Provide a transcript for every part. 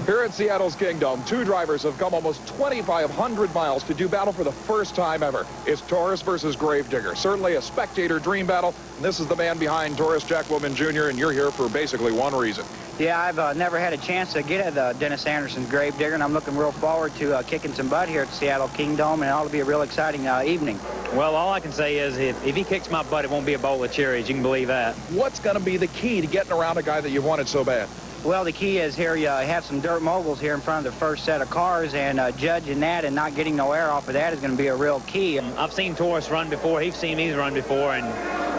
Here at Seattle's Kingdome, two drivers have come almost 2,500 miles to do battle for the first time ever. It's Taurus versus Grave Digger. Certainly a spectator dream battle. And this is the man behind Taurus, Jack Woman Jr., and you're here for basically one reason. Yeah, I've never had a chance to get at Dennis Anderson's Grave Digger, and I'm looking real forward to kicking some butt here at Seattle Kingdome, and it ought to be a real exciting evening. Well, all I can say is if he kicks my butt, it won't be a bowl of cherries. You can believe that. What's going to be the key to getting around a guy that you wanted so bad? Well, the key is here you have some dirt moguls here in front of the first set of cars, and judging that and not getting no air off of that is going to be a real key. I've seen Taurus run before. He's seen me run before, and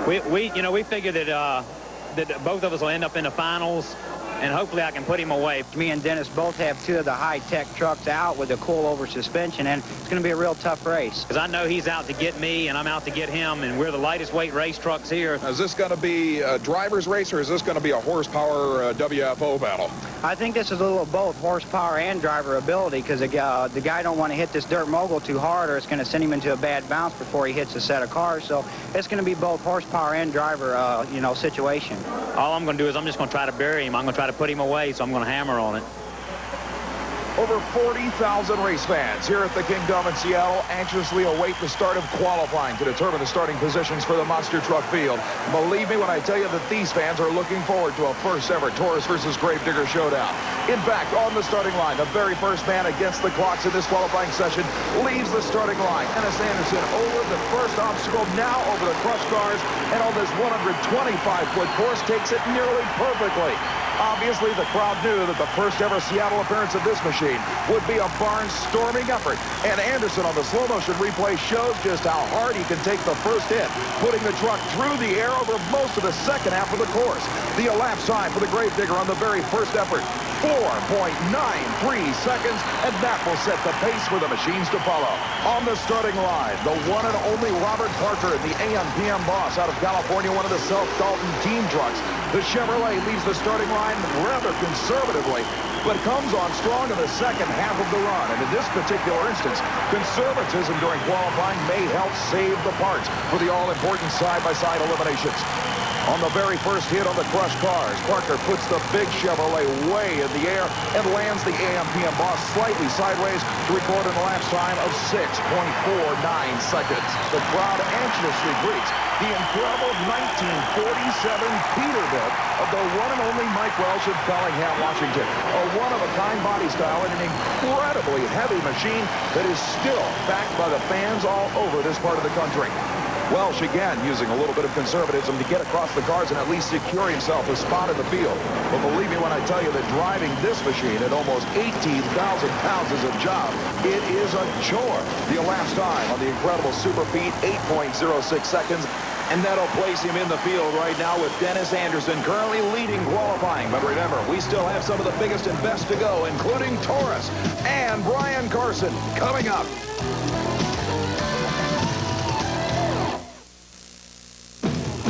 we figured that that both of us will end up in the finals, and hopefully I can put him away. Me and Dennis both have two of the high-tech trucks out with a coil-over suspension, and it's going to be a real tough race. Because I know he's out to get me, and I'm out to get him, and we're the lightest weight race trucks here. Is this going to be a driver's race, or is this going to be a horsepower WFO battle? I think this is a little of both horsepower and driver ability, because the guy don't want to hit this dirt mogul too hard, or it's going to send him into a bad bounce before he hits a set of cars. So it's going to be both horsepower and driver, situation. All I'm going to do is I'm just going to try to bury him. I'm going to try to put him away, so I'm going to hammer on it. Over 40,000 race fans here at the Kingdome in Seattle anxiously await the start of qualifying to determine the starting positions for the monster truck field. Believe me when I tell you that these fans are looking forward to a first-ever Taurus versus Grave Digger showdown. In fact, on the starting line, the very first man against the clocks in this qualifying session leaves the starting line. Dennis Anderson over the first obstacle, now over the crush cars, and on this 125-foot course takes it nearly perfectly. Obviously, the crowd knew that the first-ever Seattle appearance of this machine would be a barnstorming effort. And Anderson on the slow-motion replay shows just how hard he can take the first hit, putting the truck through the air over most of the second half of the course. The elapsed time for the Grave Digger on the very first effort, 4.93 seconds, and that will set the pace for the machines to follow. On the starting line, the one and only Robert Parker, the AM/PM boss out of California, one of the Self-Dalton team trucks. The Chevrolet leaves the starting line rather conservatively, but comes on strong in the second half of the run. And in this particular instance, conservatism during qualifying may help save the parts for the all-important side-by-side eliminations. On the very first hit on the crush cars, Parker puts the big Chevrolet way in the air and lands the AM/PM boss slightly sideways to record an elapsed time of 6.49 seconds. The crowd anxiously greets the incredible 1947 Peterbilt of the one and only Mike Welsh of Bellingham, Washington. A one-of-a-kind body style and an incredibly heavy machine that is still backed by the fans all over this part of the country. Welsh again using a little bit of conservatism to get across the cars and at least secure himself a spot in the field. But believe me when I tell you that driving this machine at almost 18,000 pounds is a job. It is a chore. The elapsed time on the incredible Super Pete, 8.06 seconds. And that'll place him in the field right now with Dennis Anderson currently leading qualifying. But remember, we still have some of the biggest and best to go, including Taurus and Brian Carson coming up.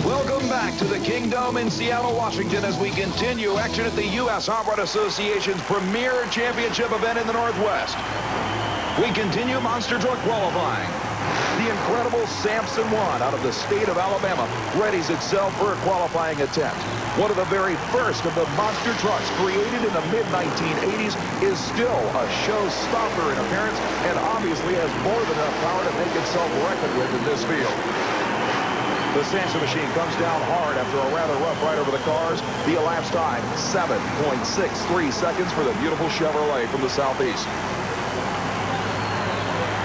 Welcome back to the Kingdome in Seattle, Washington, as we continue action at the USHRA Association's premier championship event in the Northwest. We continue monster truck qualifying. The incredible Samson 1 out of the state of Alabama readies itself for a qualifying attempt. One of the very first of the monster trucks created in the mid-1980s is still a showstopper in appearance and obviously has more than enough power to make itself reckoned with in this field. The Samson machine comes down hard after a rather rough ride over the cars. The elapsed time, 7.63 seconds for the beautiful Chevrolet from the southeast.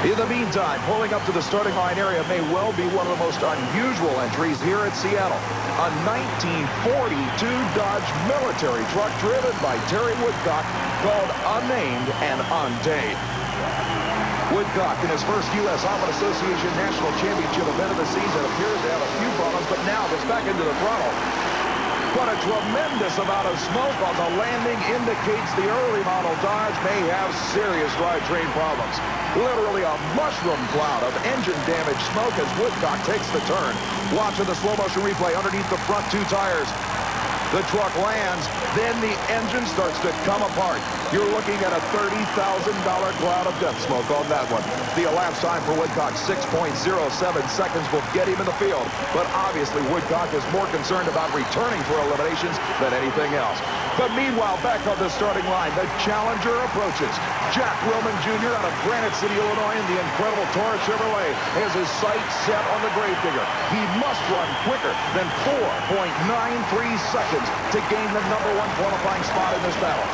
In the meantime, pulling up to the starting line area may well be one of the most unusual entries here at Seattle. A 1942 Dodge military truck driven by Terry Woodcock called Unnamed and Untamed. Woodcock, in his first USHRA Association National Championship event of the season, appears to have a few problems, but now gets back into the throttle. But a tremendous amount of smoke on the landing indicates the early model Dodge may have serious drivetrain problems. Literally a mushroom cloud of engine damage smoke as Woodcock takes the turn. Watching the slow motion replay underneath the front two tires. The truck lands, then the engine starts to come apart. You're looking at a $30,000 cloud of death smoke on that one. The elapsed time for Woodcock, 6.07 seconds, will get him in the field. But obviously, Woodcock is more concerned about returning for eliminations than anything else. But meanwhile, back on the starting line, the challenger approaches. Jack Willman Jr. out of Granite City, Illinois, in the incredible Taurus Chevrolet has his sights set on the Grave Digger. He must run quicker than 4.93 seconds to gain the #1 qualifying spot in this battle.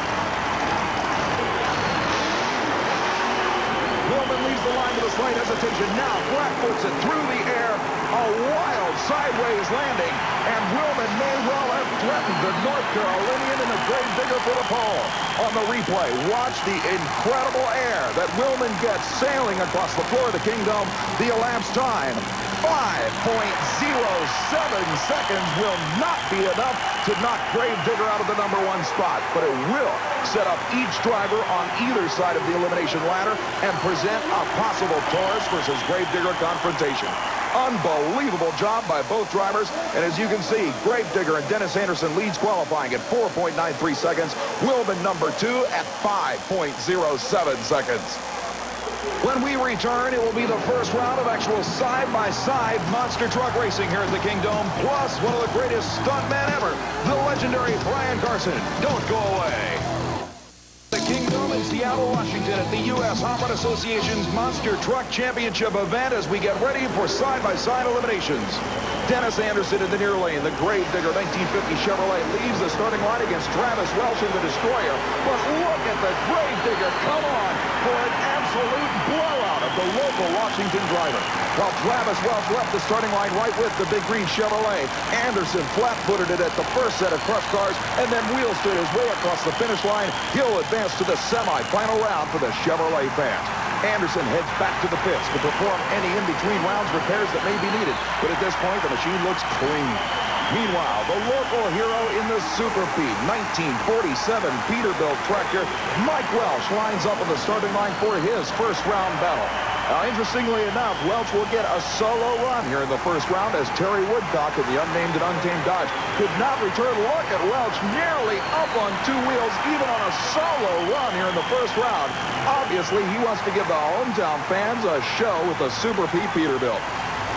Willman leaves the line with a slight hesitation. Now flat-foots it through the air. A wild sideways landing. And Willman may well have threatened the North Carolinian in the Grave Digger for the pole. On the replay, watch the incredible air that Willman gets sailing across the floor of the Kingdome. The elapsed time, 5.07 seconds, will not be enough to knock Grave Digger out of the #1 spot. But it will set up each driver on either side of the elimination ladder and present a possible Taurus versus Grave Digger confrontation. Unbelievable job by both drivers. And as you can see, Grave Digger and Dennis Anderson leads qualifying at 4.93 seconds. Willman #2 at 5.07 seconds. When we return, it will be the first round of actual side-by-side monster truck racing here at the Kingdome, plus one of the greatest stuntmen ever, the legendary Brian Carson. Don't go away. The Kingdome in Seattle, Washington at the USHRA Association's Monster Truck Championship event as we get ready for side-by-side eliminations. Dennis Anderson in the near lane. The Grave Digger 1950 Chevrolet leaves the starting line against Travis Welch in the Destroyer. But look at the Grave Digger come on for an absolute blowout of the local Washington driver. While Travis Welch left the starting line right with the big green Chevrolet, Anderson flat-footed it at the first set of crush cars and then wheel stood his way across the finish line. He'll advance to the semi-final round for the Chevrolet fans. Anderson heads back to the pits to perform any in-between rounds repairs that may be needed. But at this point, the machine looks clean. Meanwhile, the local hero in the Super Pete 1947 Peterbilt tractor, Mike Welch, lines up on the starting line for his first round battle. Now, interestingly enough, Welch will get a solo run here in the first round as Terry Woodcock in the unnamed and untamed Dodge could not return. Look at Welch nearly up on two wheels, even on a solo run here in the first round. Obviously, he wants to give the hometown fans a show with the Super Pete Peterbilt.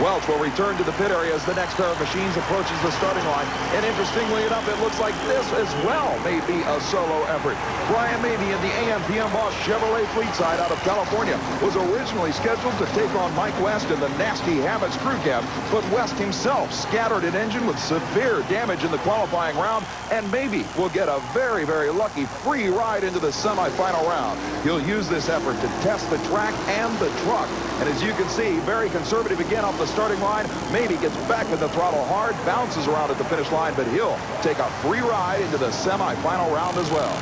Welch will return to the pit area as the next pair of machines approaches the starting line. And interestingly enough, it looks like this as well may be a solo effort. Brian Mabey in the AM/PM Boss Chevrolet fleet side out of California was originally scheduled to take on Mike West in the Nasty Habits crew cab, but West himself scattered an engine with severe damage in the qualifying round, and Mabey will get a very, very lucky free ride into the semifinal round. He'll use this effort to test the track and the truck. And as you can see, very conservative again off the starting line. Maybe gets back with the throttle hard, bounces around at the finish line, but he'll take a free ride into the semifinal round as well.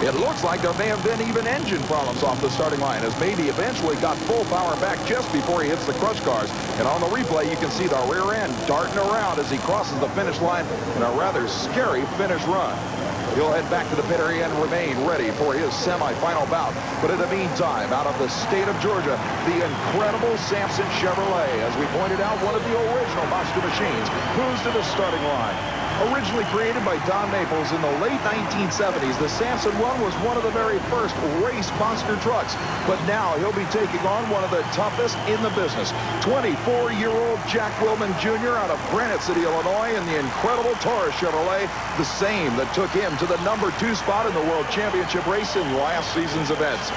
It looks like there may have been even engine problems off the starting line as Mabey eventually got full power back just before he hits the crush cars. And on the replay, you can see the rear end darting around as he crosses the finish line in a rather scary finish run. He'll head back to the pit area and remain ready for his semifinal bout. But in the meantime, out of the state of Georgia, the incredible Samson Chevrolet, as we pointed out, one of the original monster machines, moves to the starting line. Originally created by Don Maples in the late 1970s, the Samson 1 was one of the very first race monster trucks. But now he'll be taking on one of the toughest in the business. 24-year-old Jack Willman Jr. out of Granite City, Illinois, in the incredible Taurus Chevrolet, the same that took him to the #2 spot in the World Championship race in last season's events.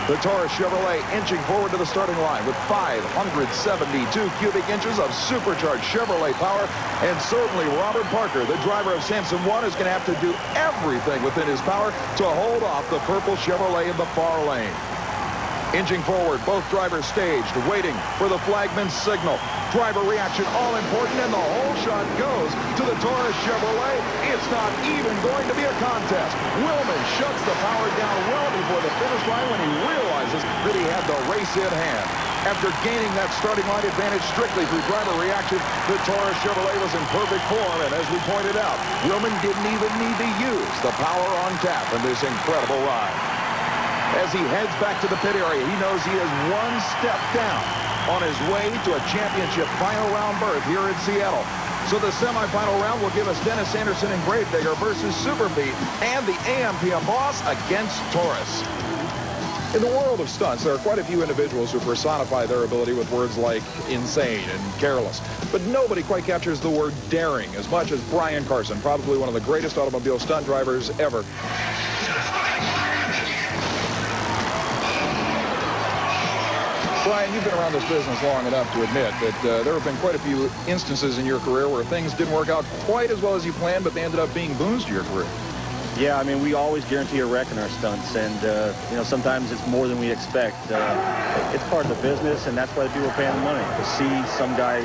The Taurus Chevrolet inching forward to the starting line with 572 cubic inches of supercharged Chevrolet power, and certainly Robert Parker, the driver of Samson 1, is going to have to do everything within his power to hold off the purple Chevrolet in the far lane. Inching forward, both drivers staged, waiting for the flagman's signal. Driver reaction all important, and the whole shot goes to the Taurus Chevrolet. It's not even going to be a contest. Willman shuts the power down well before the finish line when he realizes that he had the race in hand. After gaining that starting line advantage strictly through driver reaction, the Taurus Chevrolet was in perfect form, and as we pointed out, Willman didn't even need to use the power on tap in this incredible ride. As he heads back to the pit area, he knows he is one step down on his way to a championship final round berth here in Seattle. So the semifinal round will give us Dennis Anderson and Grave Digger versus Super Pete and the AMPM boss against Taurus. In the world of stunts, there are quite a few individuals who personify their ability with words like insane and careless. But nobody quite captures the word daring as much as Brian Carson, probably one of the greatest automobile stunt drivers ever. Brian, you've been around this business long enough to admit that there have been quite a few instances in your career where things didn't work out quite as well as you planned, but they ended up being boons to your career. Yeah, I mean, we always guarantee a wreck in our stunts, and, you know, sometimes it's more than we expect. It's part of the business, and that's why the people are paying the money, to see some guy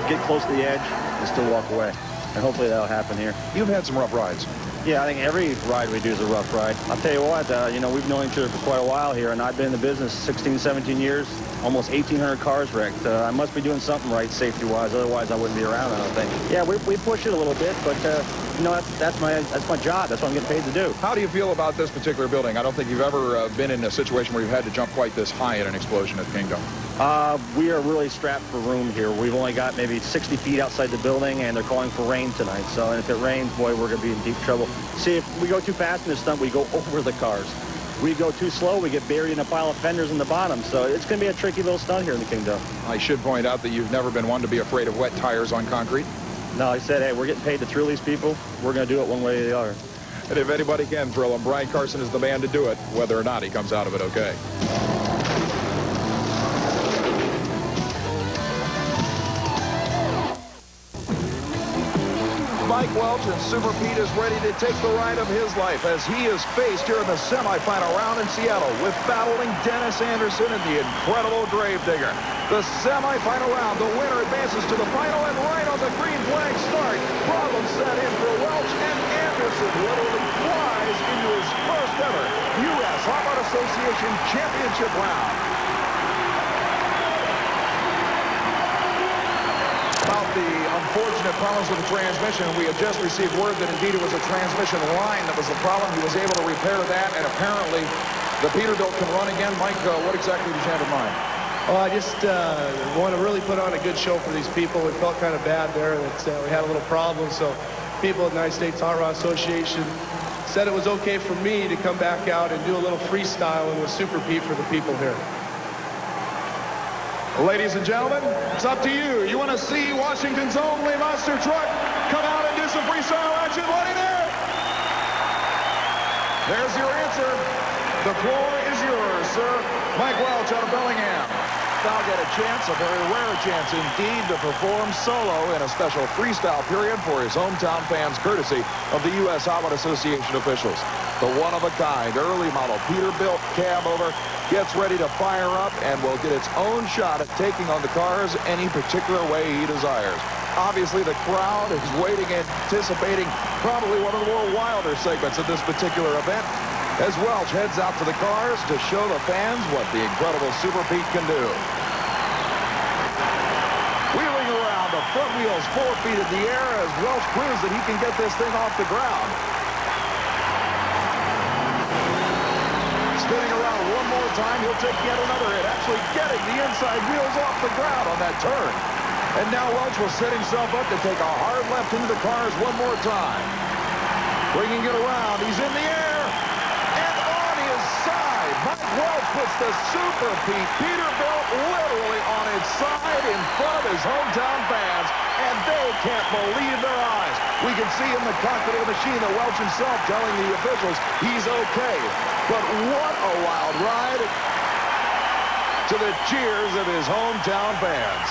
get close to the edge and still walk away. And hopefully that'll happen here. You've had some rough rides. Yeah, I think every ride we do is a rough ride. I'll tell you what, you know, we've known each other for quite a while here, and I've been in the business 16, 17 years, almost 1,800 cars wrecked. I must be doing something right safety-wise, otherwise I wouldn't be around, I don't think. Yeah, we push it a little bit, but, you know, that's my job. That's what I'm getting paid to do. How do you feel about this particular building? I don't think you've ever been in a situation where you've had to jump quite this high at an explosion at Kingdome. We are really strapped for room here. We've only got maybe 60 feet outside the building, and they're calling for rain tonight. So, and if it rains, boy, we're going to be in deep trouble. See, if we go too fast in this stunt, we go over the cars. We go too slow, we get buried in a pile of fenders in the bottom. So it's going to be a tricky little stunt here in the Kingdome. I should point out that you've never been one to be afraid of wet tires on concrete. No, I said, hey, we're getting paid to thrill these people. We're going to do it one way or the other. And if anybody can thrill him, Brian Carson is the man to do it, whether or not he comes out of it okay. Mike Welch and Super Pete is ready to take the ride of his life as he is faced here in the semifinal round in Seattle with battling Dennis Anderson and the incredible Grave Digger. The semifinal round, the winner advances to the final, and right on the green flag start, problems set in for Welch, and Anderson literally flies into his first ever U.S. Hot Rod Association Championship round. About the unfortunate problems with the transmission, we had just received word that indeed it was a transmission line that was the problem. He was able to repair that, and apparently the Peterbilt can run again. Mike, what exactly did you have in mind? Oh, I just want to really put on a good show for these people. We felt kind of bad there that we had a little problem, so people at the United States Hot Rod Association said it was okay for me to come back out and do a little freestyling with Super Pete for the people here. Ladies and gentlemen, it's up to you. You want to see Washington's only monster truck come out and do some freestyle action? Let it in! There's your answer. The floor is yours, sir. Mike Welch out of Bellingham. Now get a chance, a very rare chance indeed, to perform solo in a special freestyle period for his hometown fans, courtesy of the U.S. Hot Rod Association officials. The one-of-a-kind early model Peterbilt cab over gets ready to fire up and will get its own shot at taking on the cars any particular way he desires. Obviously, the crowd is waiting, anticipating probably one of the more wilder segments of this particular event, as Welch heads out to the cars to show the fans what the incredible Super Pete can do. Wheeling around, the front wheels 4 feet in the air as Welch proves that he can get this thing off the ground. Spinning around one more time, he'll take yet another hit, actually getting the inside wheels off the ground on that turn. And now Welch will set himself up to take a hard left into the cars one more time. Bringing it around, he's in the air. Mike Welch puts the Super Pete Peterbilt literally on its side in front of his hometown fans, and they can't believe their eyes. We can see in the cockpit of the machine that Welch himself telling the officials he's okay. But what a wild ride to the cheers of his hometown fans.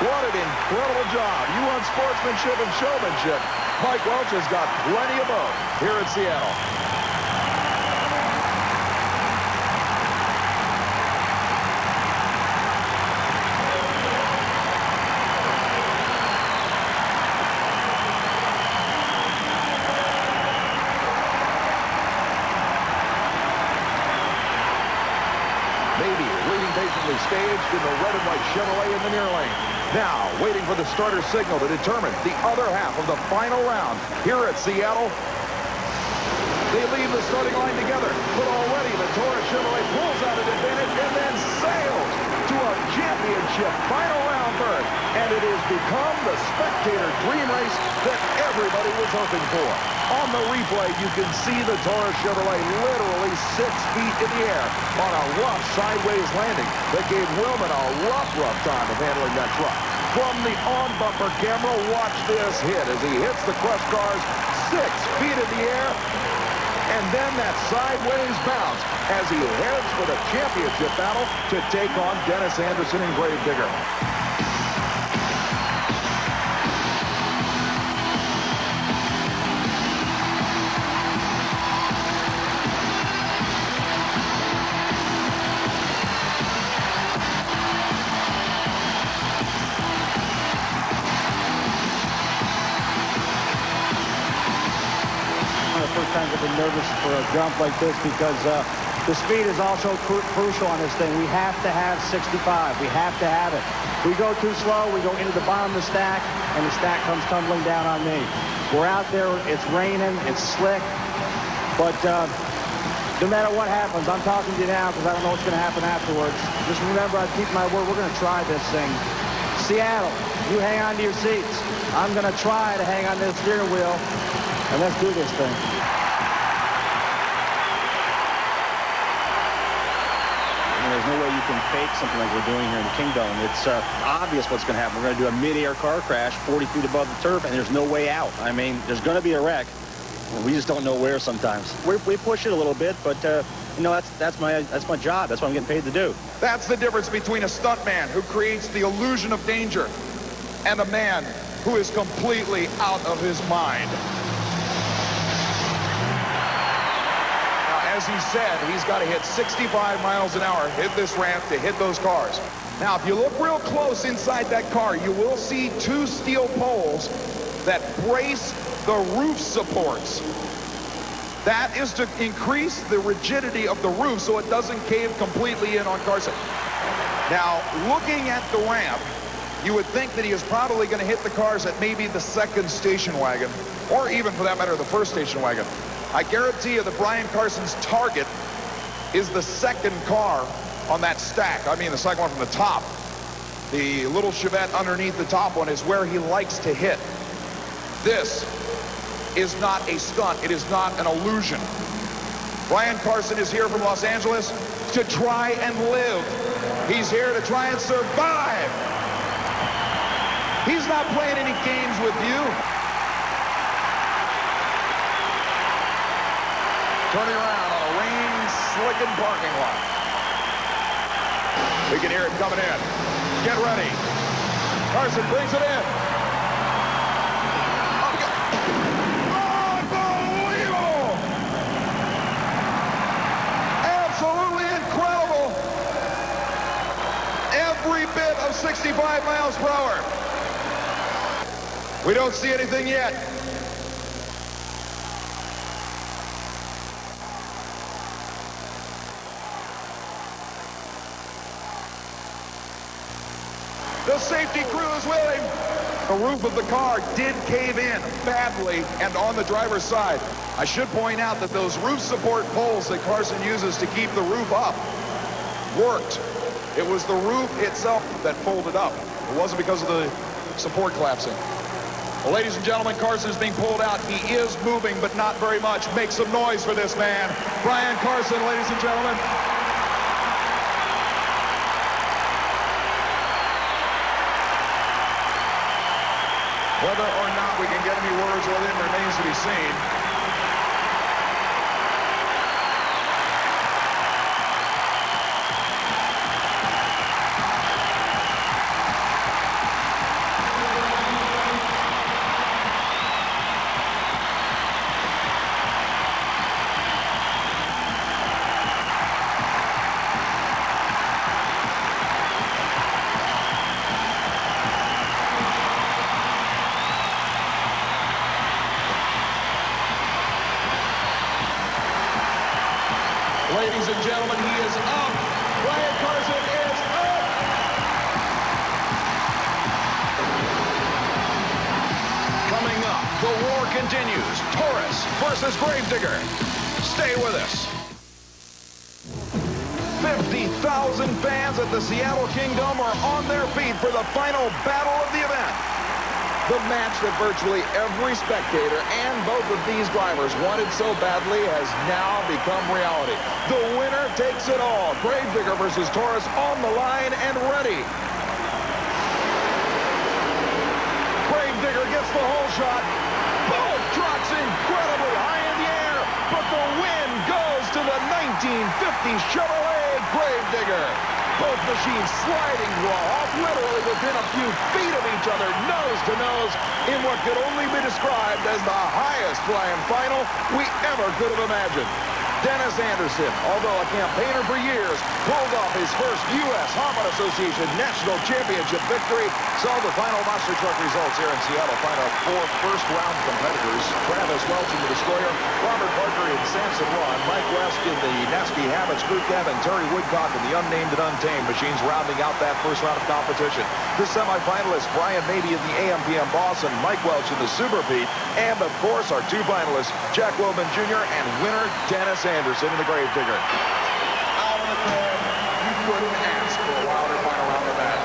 What an incredible job. You want sportsmanship and showmanship. Mike Welch has got plenty of both here at Seattle. Staged in the red and white Chevrolet in the near lane. Now, waiting for the starter signal to determine the other half of the final round here at Seattle. They leave the starting line together, but already the Taurus Chevrolet pulls out an advantage and then sails to a championship final round berth, and it has become the spectator dream race that everybody was hoping for. On the replay, you can see the Taurus Chevrolet literally 6 feet in the air on a rough sideways landing that gave Willman a rough time of handling that truck. From the on-bumper camera, watch this hit as he hits the crushed cars 6 feet in the air, and then that sideways bounce as he heads for the championship battle to take on Dennis Anderson and Grave Digger. Times I've been nervous for a jump like this because the speed is also crucial on this thing. We have to have 65. We have to have it. We go too slow, we go into the bottom of the stack, and the stack comes tumbling down on me. We're out there, it's raining, it's slick, but no matter what happens, I'm talking to you now because I don't know what's going to happen afterwards. Just remember, I keep my word, we're going to try this thing. Seattle, you hang on to your seats. I'm going to try to hang on to the steering wheel, and let's do this thing. There's no way you can fake something like we're doing here in the Kingdome. It's obvious what's going to happen. We're going to do a mid-air car crash 40 feet above the turf, and there's no way out. I mean, there's going to be a wreck. We just don't know where sometimes. We push it a little bit, but you know, that's my job. That's what I'm getting paid to do. That's the difference between a stuntman who creates the illusion of danger and a man who is completely out of his mind. As he said, he's got to hit 65 miles an hour, hit this ramp to hit those cars. Now, if you look real close inside that car, you will see 2 steel poles that brace the roof supports. That is to increase the rigidity of the roof so it doesn't cave completely in on Carson. Now, looking at the ramp, you would think that he is probably going to hit the cars at maybe the 2nd station wagon, or even, for that matter, the 1st station wagon. I guarantee you that Brian Carson's target is the 2nd car on that stack. I mean, the 2nd one from the top. The little Chevette underneath the top one is where he likes to hit. This is not a stunt. It is not an illusion. Brian Carson is here from Los Angeles to try and live. He's here to try and survive. He's not playing any games with you. Turning around on a rain-slicking parking lot. We can hear it coming in. Get ready. Carson brings it in. Unbelievable! Absolutely incredible. Every bit of 65 miles per hour. We don't see anything yet. The safety crew is with him. The roof of the car did cave in badly and on the driver's side. I should point out that those roof support poles that Carson uses to keep the roof up worked. It was the roof itself that folded up. It wasn't because of the support collapsing. Well, ladies and gentlemen, Carson is being pulled out. He is moving, but not very much. Make some noise for this man. Brian Carson, ladies and gentlemen. Whether or not we can get any words with him remains to be seen. Ladies and gentlemen, he is up. Brian Carson is up. Coming up, the war continues. Taurus versus Grave Digger. Stay with us. 50 40,000 fans at the Seattle Kingdome are on their feet for the final battle of the event. The match that virtually every spectator and both of these drivers wanted so badly has now become reality. The winner takes it all. Grave Digger versus Taurus on the line and ready. Grave Digger gets the hole shot. Both trucks incredibly high in the air, but the win goes to the 1950 Chevrolet Grave Digger. Both machines sliding to a halt, literally within a few feet of each other, nose to nose, in what could only be described as the highest flying final we ever could have imagined. Dennis Anderson, although a campaigner for years, pulled off his first U.S.HRA Association National Championship victory. So the final monster truck results here in Seattle find our 4 first-round competitors. Travis Welch in the Destroyer, Robert Parker in Samson Run, Mike West in the Nasty Habits Crew Cab, and Terry Woodcock in the Unnamed and Untamed machines rounding out that first round of competition. The semifinalists, Brian Mabey in the AM/PM Boss and Mike Welch in the Super Pete. And, of course, our 2 finalists, Jack Wilman Jr. and winner Dennis Anderson in the Grave Digger. Out of the crowd, you couldn't ask for a wilder final round than that.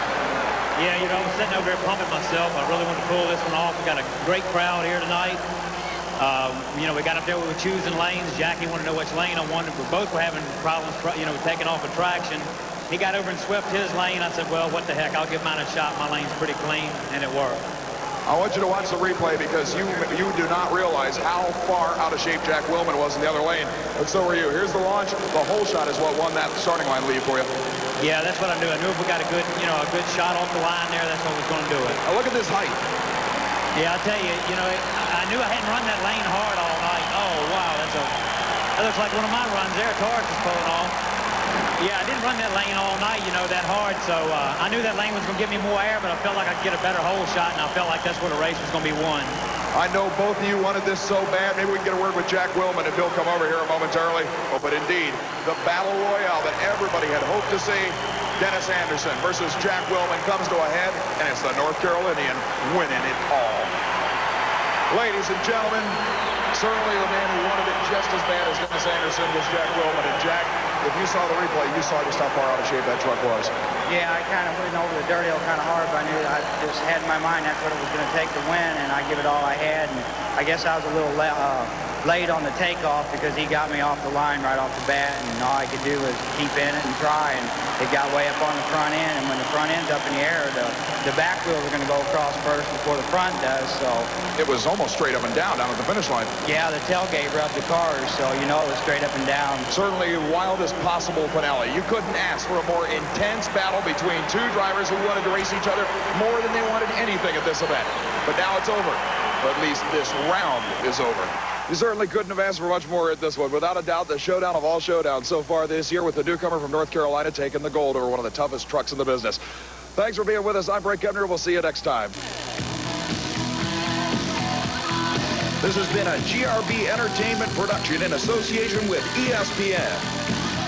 Yeah, you know, I'm sitting over here pumping myself. I really want to pull this one off. We got a great crowd here tonight. You know, we got up there, we were choosing lanes. Jackie wanted to know which lane I wanted. We both were having problems, you know, taking off a traction. He got over and swept his lane. I said, well, what the heck, I'll give mine a shot. My lane's pretty clean, and it worked. I want you to watch the replay because you do not realize how far out of shape Jack Wilman was in the other lane. But so were you. Here's the launch. The hole shot is what won that starting line lead for you. Yeah, that's what I knew. I knew if we got a good, you know, a good shot off the line there, that's what was going to do it. Now look at this height. Yeah, I tell you, you know, I knew I hadn't run that lane hard all night. Oh, wow, that looks like one of my runs there. Taurus is pulling off. Yeah, I didn't run that lane all night, you know, that hard, so I knew that lane was going to give me more air, but I felt like I could get a better hole shot, and I felt like that's where the race was going to be won. I know both of you wanted this so bad. Maybe we can get a word with Jack Wilman, and he'll come over here momentarily. Oh, but indeed, the battle royale that everybody had hoped to see, Dennis Anderson versus Jack Wilman, comes to a head, and it's the North Carolinian winning it all. Ladies and gentlemen, certainly the man who wanted it just as bad as Dennis Anderson was Jack Wilman. And Jack, if you saw the replay, you saw just how far out of shape that truck was. Yeah, I kind of went over the dirt hill kind of hard, but I knew I just had in my mind that's what it was going to take to win, and I give it all I had. And I guess I was a little late on the takeoff because he got me off the line right off the bat, and all I could do was keep in it and try, and it got way up on the front end, and when the front end's up in the air, the back wheels are going to go across first before the front does, so. It was almost straight up and down at the finish line. Yeah, the tailgate rubbed the cars, so you know it was straight up and down. Certainly the wildest possible finale. You couldn't ask for a more intense battle between 2 drivers who wanted to race each other more than they wanted anything at this event. But now it's over. Or at least this round is over. You certainly couldn't have asked for much more at this one. Without a doubt, the showdown of all showdowns so far this year, with the newcomer from North Carolina taking the gold over one of the toughest trucks in the business. Thanks for being with us. I'm Bret Kepner. We'll see you next time. This has been a GRB Entertainment production in association with ESPN.